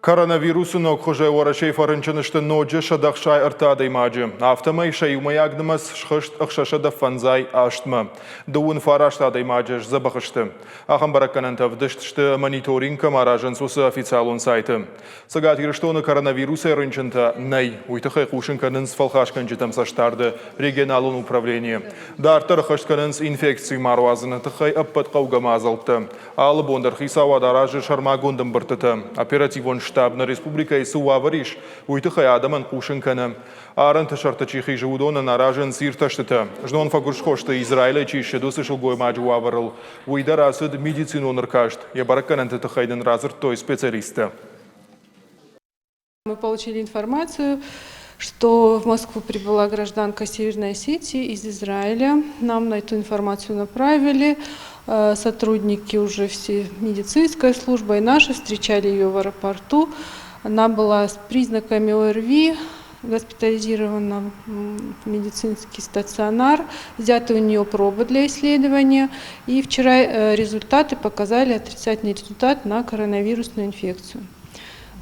Koronavirusun okxoja uğraşay farınçınıştı noca şadaqşay ırtada imacı. Aftamay şayumay agdımız şxışt ıxşaşa da fanzay aştma. Doğun faraştada imacı zabaqıştı. Axam barakkanan tavdıştıştı monitoring kamarajın sosu oficialun saytı. Sagat yiriştonu koronavirusa rınçınta nay uytıqay quşınkanınız falxaşkancı tamsaştardı regionalun upravleniye. Dartar xıştkanınız infeksiy marvazını tıqay appat qavgama azalptı. Alı bondar xisava darajı şarmagundum bırtıtı. Operativon штабна республика и сувавариш, уйтыхай адаман кушынканы. Арын тышартачихи живудона наражен сирташтыта. Ждон фагуршхошты Израиля чище досышыл гоймаджу аварыл. Уйдар асыд медицину ныркашт. Я баракканан тытыхайден разыр той специалиста. Мы получили информацию, что в Москву прибыла гражданка Северной Осетии из Израиля. Нам на эту информацию направили. Сотрудники уже все, медицинская служба и наши, встречали ее в аэропорту. Она была с признаками ОРВИ, госпитализирована в медицинский стационар. Взяты у нее пробы для исследования. И вчера результаты показали отрицательный результат на коронавирусную инфекцию.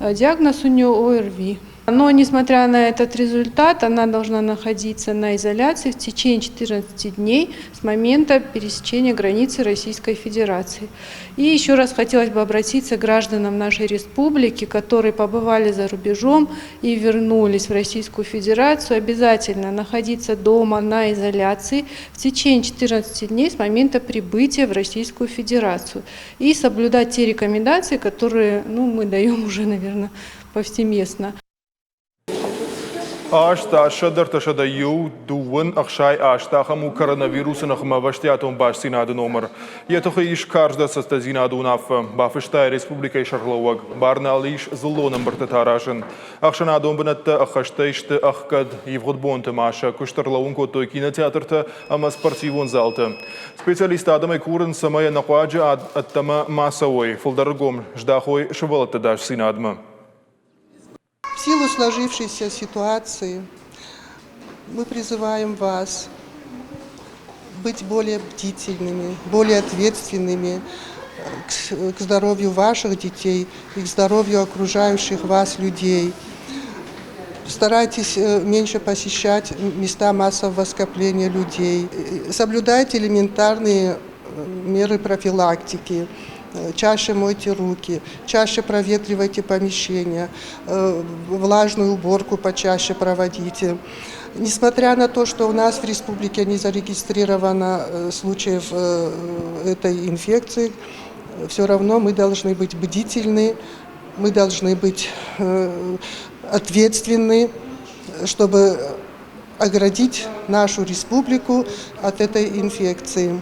Диагноз у нее ОРВИ. Но, несмотря на этот результат, она должна находиться на изоляции в течение 14 дней с момента пересечения границы Российской Федерации. И еще раз хотелось бы обратиться к гражданам нашей республики, которые побывали за рубежом и вернулись в Российскую Федерацию, обязательно находиться дома на изоляции в течение 14 дней с момента прибытия в Российскую Федерацию. И соблюдать те рекомендации, которые мы даем уже, наверное, повсеместно. Ашта шадарта ю дуын ақшай аштахаму коронавирусын ахмаваштиатон баш синады номер. Етухи иш кажда состазинады унафы. Бафыштай республика ишарлауаг. Барналы иш злоным бартатарашын. Ақшанадон бінатты ақаштайшты аққад евғудбонты маша. Күштарлауын көттой кинотеатрты ама спортивон залты. Специалист адамай курын самая нақуаджы аттама массовой. Фулдарыгом ждахой шывалатты даш синадмы. В силу сложившейся ситуации мы призываем вас быть более бдительными, более ответственными к здоровью ваших детей и к здоровью окружающих вас людей. Старайтесь меньше посещать места массового скопления людей. Соблюдайте элементарные меры профилактики. Чаще мойте руки, чаще проветривайте помещения, влажную уборку почаще проводите. Несмотря на то, что у нас в республике не зарегистрировано случаев этой инфекции, все равно мы должны быть бдительны, мы должны быть ответственны, чтобы оградить нашу республику от этой инфекции.